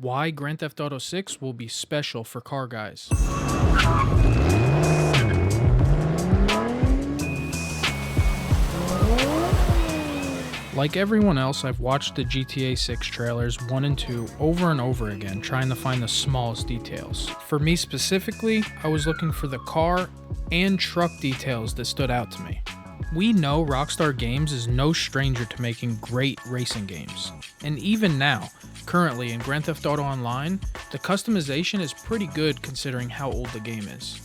why Grand Theft Auto 6 will be special for car guys. Like everyone else, I've watched the GTA 6 trailers 1 and 2 over and over again, trying to find the smallest details. For me specifically, I was looking for the car and truck details that stood out to me. We know Rockstar Games is no stranger to making great racing games. And even now, currently in Grand Theft Auto Online, the customization is pretty good considering how old the game is.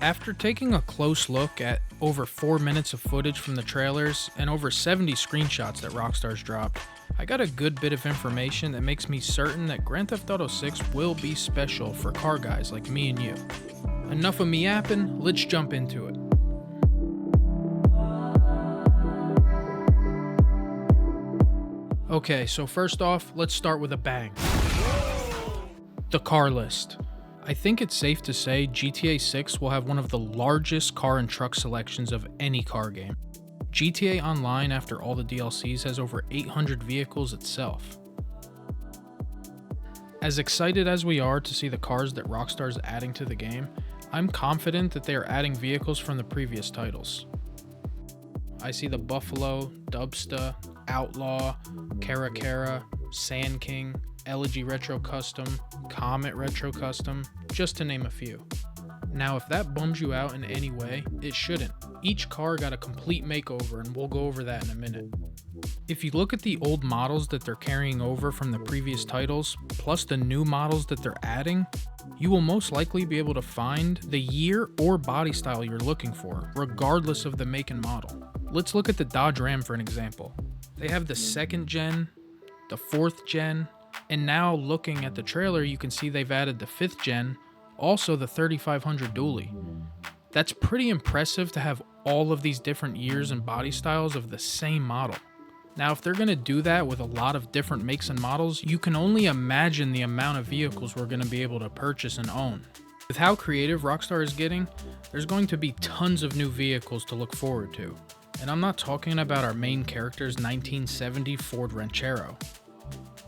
After taking a close look at over 4 minutes of footage from the trailers and over 70 screenshots that Rockstar's dropped, I got a good bit of information that makes me certain that Grand Theft Auto 6 will be special for car guys like me and you. Enough of me yapping, let's jump into it. Okay, so first off, let's start with a bang. The car list. I think it's safe to say GTA 6 will have one of the largest car and truck selections of any car game. GTA Online, after all the DLCs, has over 800 vehicles itself. As excited as we are to see the cars that Rockstar is adding to the game, I'm confident that they are adding vehicles from the previous titles. I see the Buffalo, Dubsta, Outlaw, Cara, Sand King, Elegy Retro Custom, Comet Retro Custom, just to name a few. Now, if that bums you out in any way, it shouldn't. Each car got a complete makeover, and we'll go over that in a minute. If you look at the old models that they're carrying over from the previous titles, plus the new models that they're adding, you will most likely be able to find the year or body style you're looking for, regardless of the make and model. Let's look at the Dodge Ram for an example. They have the 2nd gen, the 4th gen, and now looking at the trailer, you can see they've added the 5th gen, also the 3500 dually. That's pretty impressive to have all of these different years and body styles of the same model. Now, if they're going to do that with a lot of different makes and models, you can only imagine the amount of vehicles we're going to be able to purchase and own. With how creative Rockstar is getting, there's going to be tons of new vehicles to look forward to. And I'm not talking about our main character's 1970 Ford Ranchero.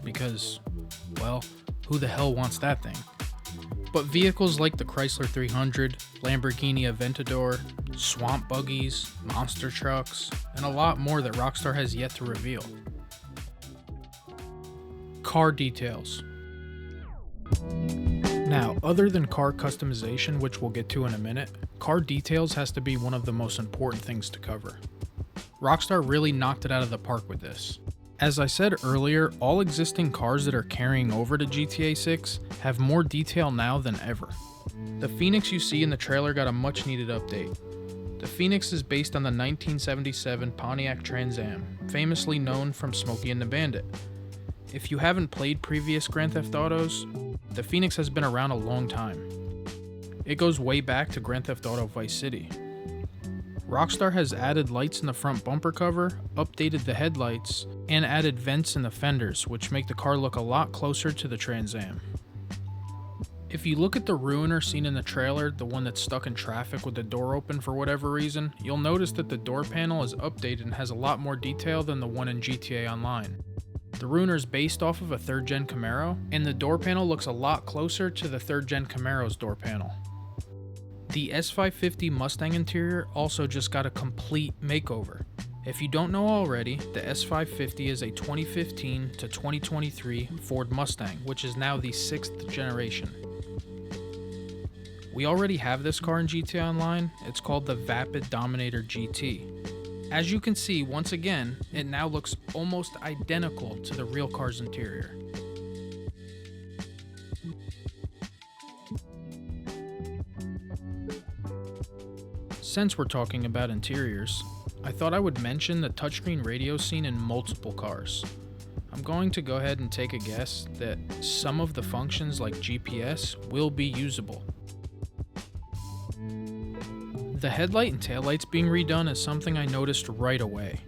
Because, well, who the hell wants that thing? But vehicles like the Chrysler 300, Lamborghini Aventador, swamp buggies, monster trucks, and a lot more that Rockstar has yet to reveal. Car details. Now, other than car customization, which we'll get to in a minute, car details has to be one of the most important things to cover. Rockstar really knocked it out of the park with this. As I said earlier, all existing cars that are carrying over to GTA 6 have more detail now than ever. The Phoenix you see in the trailer got a much needed update. The Phoenix is based on the 1977 Pontiac Trans Am, famously known from Smokey and the Bandit. If you haven't played previous Grand Theft Autos, the Phoenix has been around a long time. It goes way back to Grand Theft Auto Vice City. Rockstar has added lights in the front bumper cover, updated the headlights, and added vents in the fenders, which make the car look a lot closer to the Trans Am. If you look at the Ruiner seen in the trailer, the one that's stuck in traffic with the door open for whatever reason, you'll notice that the door panel is updated and has a lot more detail than the one in GTA Online. The Ruiner is based off of a 3rd gen Camaro, and the door panel looks a lot closer to the 3rd gen Camaro's door panel. The S550 Mustang interior also just got a complete makeover. If you don't know already, the S550 is a 2015 to 2023 Ford Mustang, which is now the 6th generation. We already have this car in GTA Online. It's called the Vapid Dominator GT. As you can see, once again, it now looks almost identical to the real car's interior. Since we're talking about interiors, I thought I would mention the touchscreen radio seen in multiple cars. I'm going to go ahead and take a guess that some of the functions like GPS will be usable. The headlight and taillights being redone is something I noticed right away.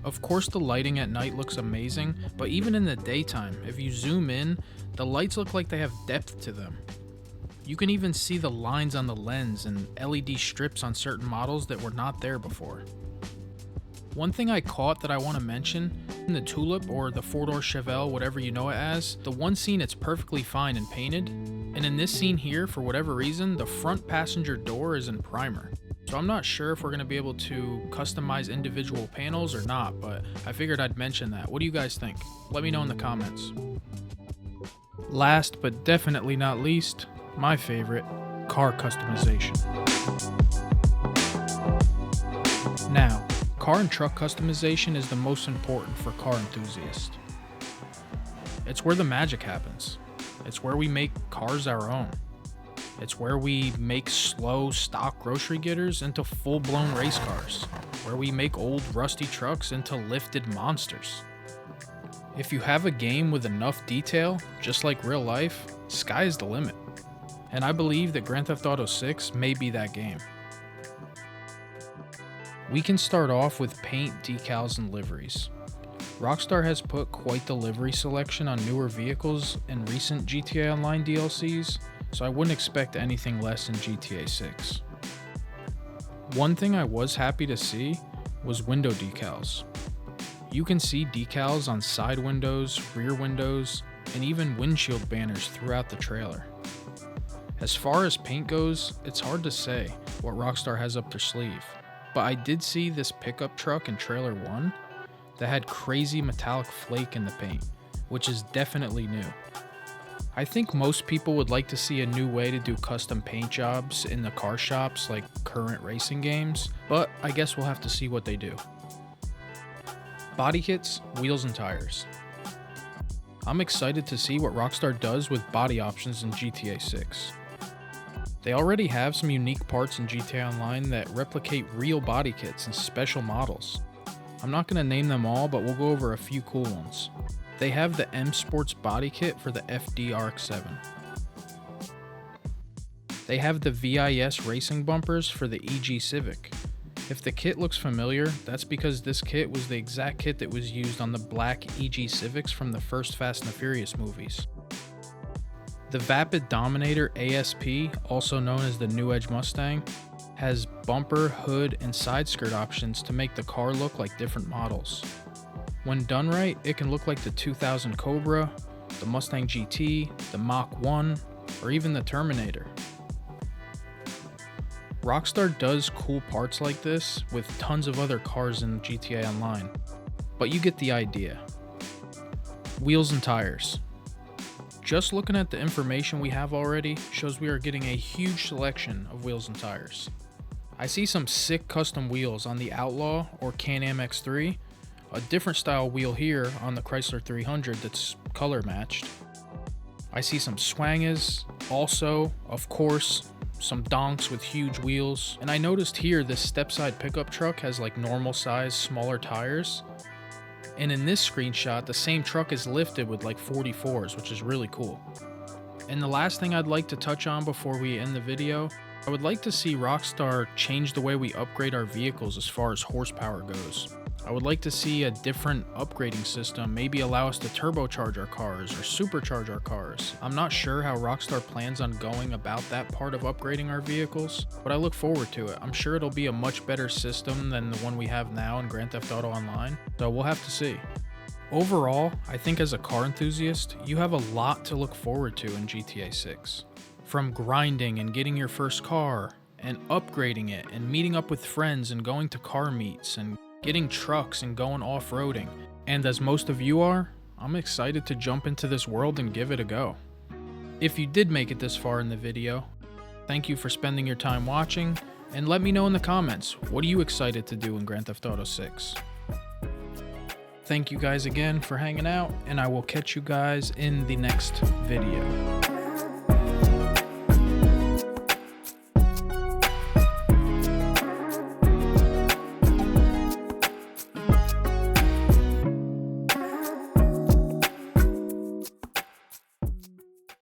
Of course the lighting at night looks amazing, but even in the daytime, if you zoom in, the lights look like they have depth to them. You can even see the lines on the lens and LED strips on certain models that were not there before. One thing I caught that I want to mention, in the Tulip or the 4-door Chevelle, whatever you know it as, the one scene it's perfectly fine and painted, and in this scene here, for whatever reason, the front passenger door is in primer. So I'm not sure if we're going to be able to customize individual panels or not, but I figured I'd mention that. What do you guys think? Let me know in the comments. Last but definitely not least, my favorite, car customization. Now, car and truck customization is the most important for car enthusiasts. It's where the magic happens. It's where we make cars our own. It's where we make slow, stock grocery getters into full-blown race cars. Where we make old, rusty trucks into lifted monsters. If you have a game with enough detail, just like real life, sky's the limit. And I believe that Grand Theft Auto 6 may be that game. We can start off with paint, decals, and liveries. Rockstar has put quite the livery selection on newer vehicles in recent GTA Online DLCs, so I wouldn't expect anything less in GTA 6. One thing I was happy to see was window decals. You can see decals on side windows, rear windows, and even windshield banners throughout the trailer. As far as paint goes, it's hard to say what Rockstar has up their sleeve, but I did see this pickup truck in Trailer 1 that had crazy metallic flake in the paint, which is definitely new. I think most people would like to see a new way to do custom paint jobs in the car shops like current racing games, but I guess we'll have to see what they do. Body kits, wheels, and tires. I'm excited to see what Rockstar does with body options in GTA 6. They already have some unique parts in GTA Online that replicate real body kits and special models. I'm not going to name them all, but we'll go over a few cool ones. They have the M Sports body kit for the FD RX-7. They have the VIS racing bumpers for the EG Civic. If the kit looks familiar, that's because this kit was the exact kit that was used on the black EG Civics from the first Fast and the Furious movies. The Vapid Dominator ASP, also known as the New Edge Mustang, has bumper, hood, and side skirt options to make the car look like different models. When done right, it can look like the 2000 Cobra, the Mustang GT, the Mach 1, or even the Terminator. Rockstar does cool parts like this with tons of other cars in GTA Online, but you get the idea. Wheels and tires. Just looking at the information we have already shows we are getting a huge selection of wheels and tires. I see some sick custom wheels on the Outlaw or Can-Am X3, a different style wheel here on the Chrysler 300 that's color matched. I see some Swangas, also, of course, some donks with huge wheels, and I noticed here this step-side pickup truck has like normal size, smaller tires, and in this screenshot the same truck is lifted with like 44s, which is really cool. And the last thing I'd like to touch on before we end the video, I would like to see Rockstar change the way we upgrade our vehicles as far as horsepower goes. I would like to see a different upgrading system, maybe allow us to turbocharge our cars or supercharge our cars. I'm not sure how Rockstar plans on going about that part of upgrading our vehicles, but I look forward to it. I'm sure it'll be a much better system than the one we have now in Grand Theft Auto Online, so we'll have to see. Overall, I think as a car enthusiast, you have a lot to look forward to in GTA 6. From grinding and getting your first car, and upgrading it, and meeting up with friends and going to car meets, and getting trucks and going off-roading. And as most of you are, I'm excited to jump into this world and give it a go. If you did make it this far in the video, thank you for spending your time watching, and let me know in the comments, what are you excited to do in Grand Theft Auto 6? Thank you guys again for hanging out, and I will catch you guys in the next video.